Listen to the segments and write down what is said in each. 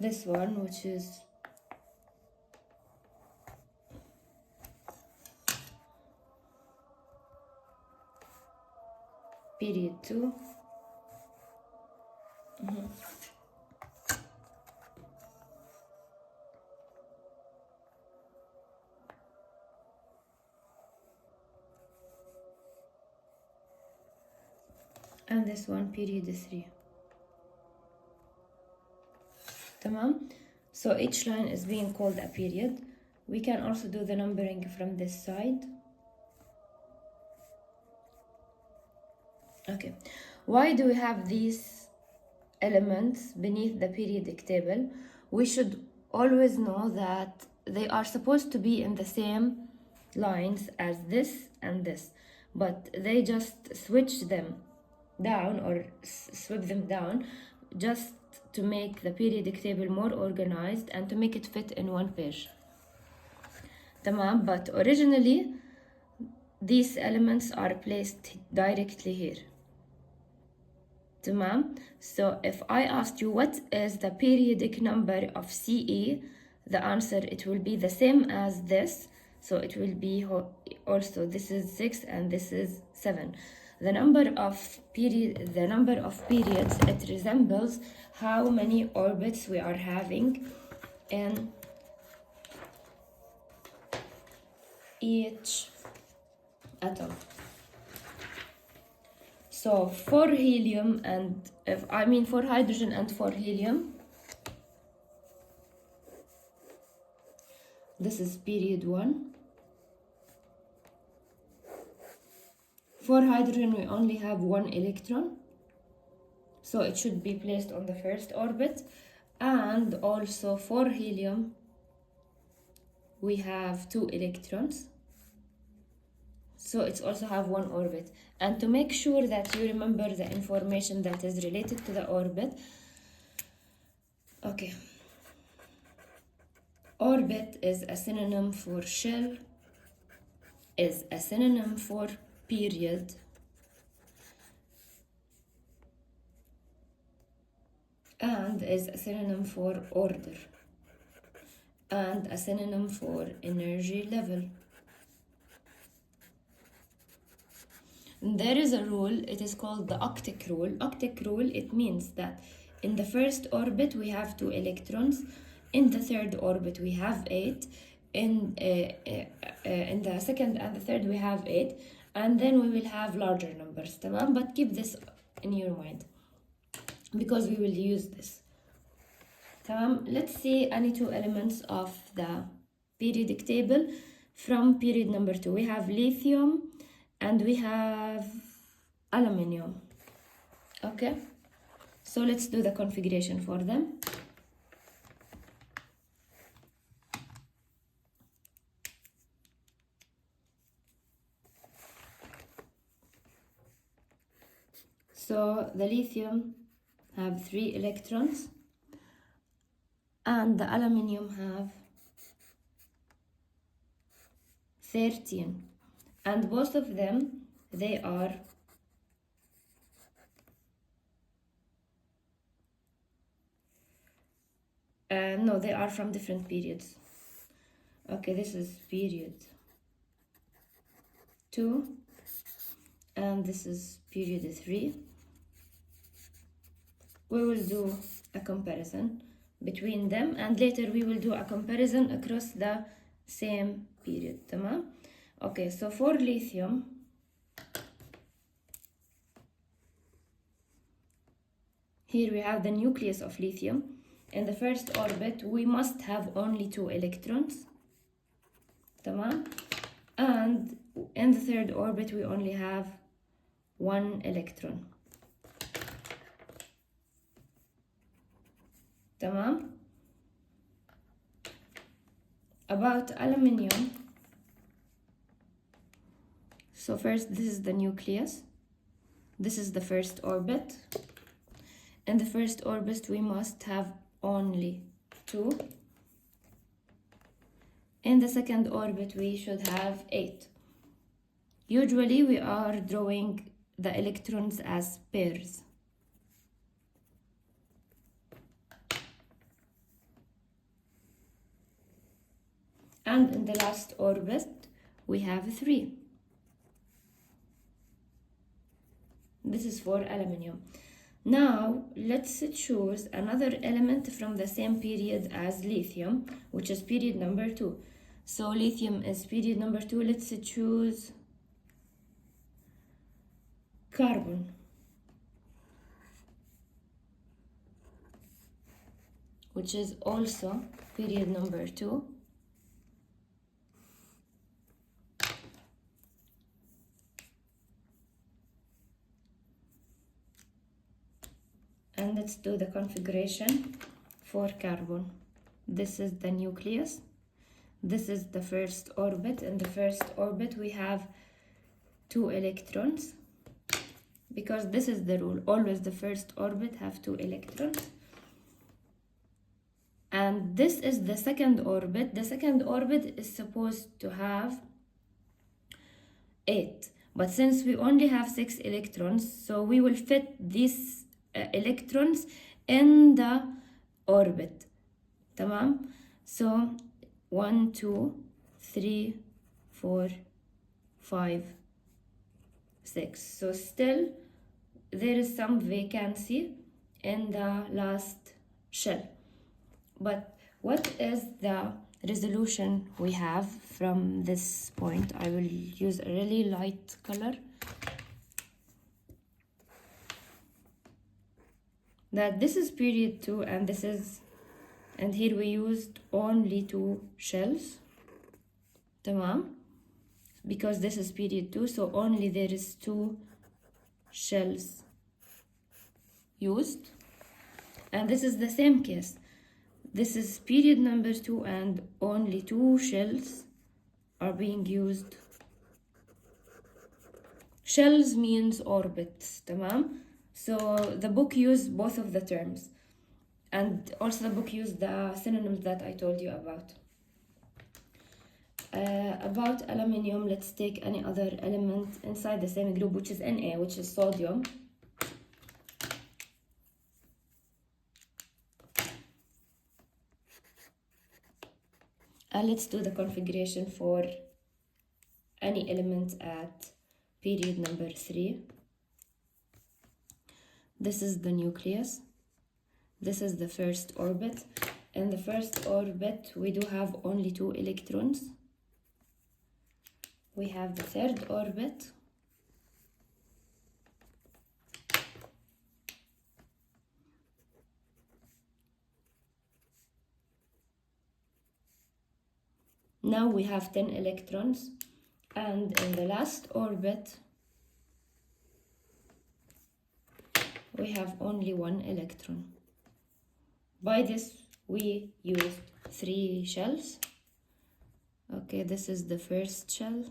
this one, which is period 2. And this one period 3. Tamam? So each line is being called a period. We can also do the numbering from this side. Okay, why do we have these elements beneath the periodic table? We should always know that they are supposed to be in the same lines as this and this, but they just switch them down or sweep them down just to make the periodic table more organized and to make it fit in one page. Tamam, but originally these elements are placed directly here. Tamam. So if I asked you what is the periodic number of CE, the answer it will be the same as this. So it will be also this is 6 and this is 7. The number of periods it resembles how many orbits we are having in each atom. So for helium and for hydrogen and for helium, this is period 1. For hydrogen we only have 1 electron, so it should be placed on the first orbit. And also for helium we have 2 electrons, so it's also have 1 orbit. And to make sure that you remember the information that is related to the orbit, okay, orbit is a synonym for shell, is a synonym for period, and is a synonym for order, and a synonym for energy level. There is a rule, it is called the octet rule. Octet rule, it means that in the first orbit we have 2 electrons, in the third orbit we have 8, in the second and the third we have 8, and then we will have larger numbers. Tamam? But keep this in your mind because we will use this. Tamam? Let's see any 2 elements of the periodic table from period number 2. We have lithium and we have aluminium. Okay, so let's do the configuration for them. So the lithium have 3 electrons and the aluminium have 13, and both of them they are no, they are from different periods. Okay, this is period 2 and this is period 3. We will do a comparison between them and later we will do a comparison across the same period. Tamam? Okay, so for lithium, here we have the nucleus of lithium. In the first orbit we must have only 2 electrons. Tamam? And in the third orbit we only have 1 electron. Tamam? About aluminium, so first this is the nucleus, this is the first orbit. In the first orbit we must have only 2. In the second orbit we should have 8. Usually we are drawing the electrons as pairs. And in the last orbit, we have 3. This is for aluminium. Now, let's choose another element from the same period as lithium, which is period number 2. So lithium is period number 2. Let's choose carbon, which is also period number 2. And let's do the configuration for carbon. This is the nucleus. This is the first orbit. In the first orbit, we have 2 electrons, because this is the rule. Always the first orbit have 2 electrons. And this is the second orbit. The second orbit is supposed to have 8. But since we only have 6 electrons, so we will fit these electrons in the orbit. Tamam? So 1, 2, 3, 4, 5, 6. So still there is some vacancy in the last shell. But what is the resolution we have from this point? I will use a really light color. That this is period 2 and this is, and here we used only 2 shells. Tamam? Because this is period 2, so only there is 2 shells used. And this is the same case. This is period number 2 and only 2 shells are being used. Shells means orbits, tamam? So the book used both of the terms. And also the book used the synonyms that I told you about. About aluminium, let's take any other element inside the same group, which is Na, which is sodium. Let's do the configuration for any element at period number 3. This is the nucleus. This is the first orbit. In the first orbit, we do have only 2 electrons. We have the third orbit. Now we have 10 electrons. And in the last orbit, we have only 1 electron. By this, we used 3 shells. Okay, this is the first shell.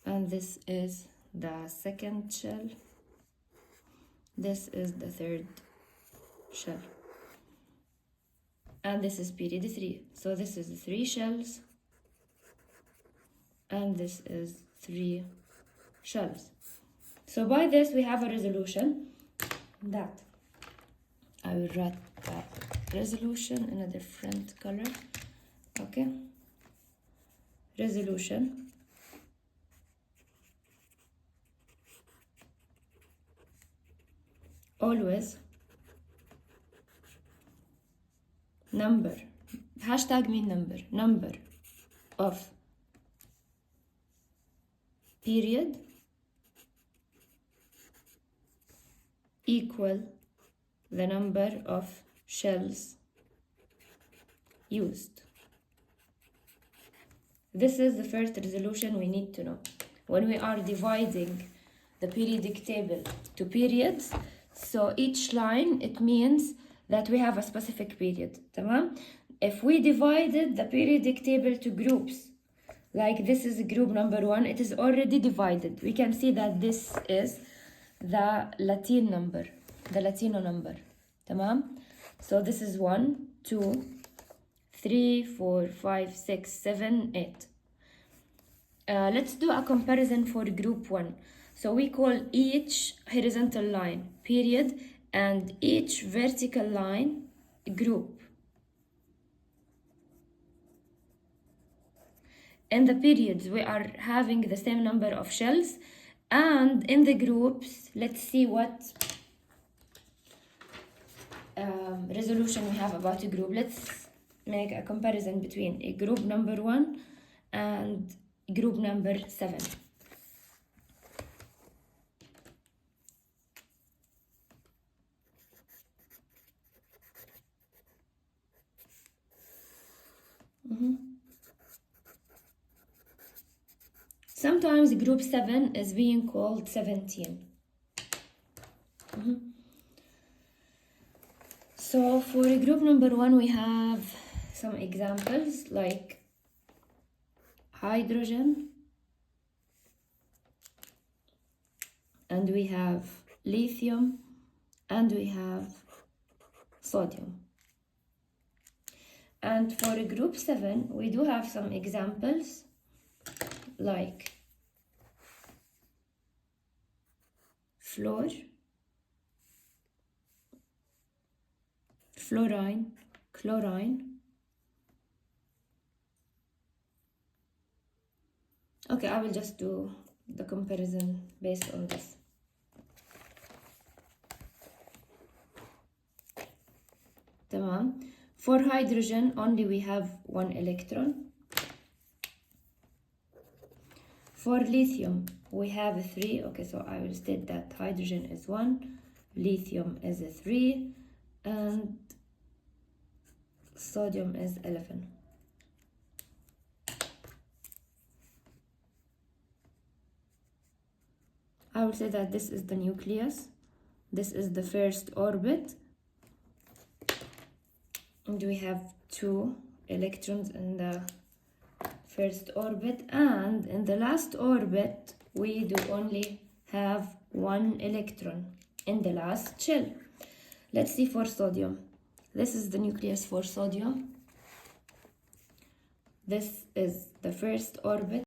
And this is the second shell. This is the third shell. And this is period 3. So this is 3 shells. And this is 3 shells. So by this we have a resolution that I will write that resolution in a different color. Okay. Resolution. Always number. Hashtag mean number of period equal the number of shells used. This is the first resolution we need to know. When we are dividing the periodic table to periods, so each line, it means that we have a specific period. Tamam? If we divided the periodic table to groups, like this is group number 1, it is already divided. We can see that this is the Latin number, the Latino number. Tamam? So this is 1, 2, 3, 4, 5, 6, 7, 8. Let's do a comparison for group 1. So we call each horizontal line period and each vertical line group. in the periods we are having the same number of shells, and in the groups, let's see what resolution we have about a group. Let's make a comparison between a group number 1 and group number 7. Sometimes group 7 is being called 17. So for group number 1, we have some examples like hydrogen, and we have lithium, and we have sodium. And for group 7, we do have some examples like fluor, fluorine, chlorine. Okay, I will just do the comparison based on this. Tamam. For hydrogen, only we have 1 electron. For lithium, we have 3. Okay, so I will state that hydrogen is 1, lithium is 3, and sodium is 11. I will say that this is the nucleus, this is the first orbit, and we have 2 electrons in the first orbit, and in the last orbit we do only have 1 electron in the last shell. Let's see for sodium. This is the nucleus for sodium. This is the first orbit.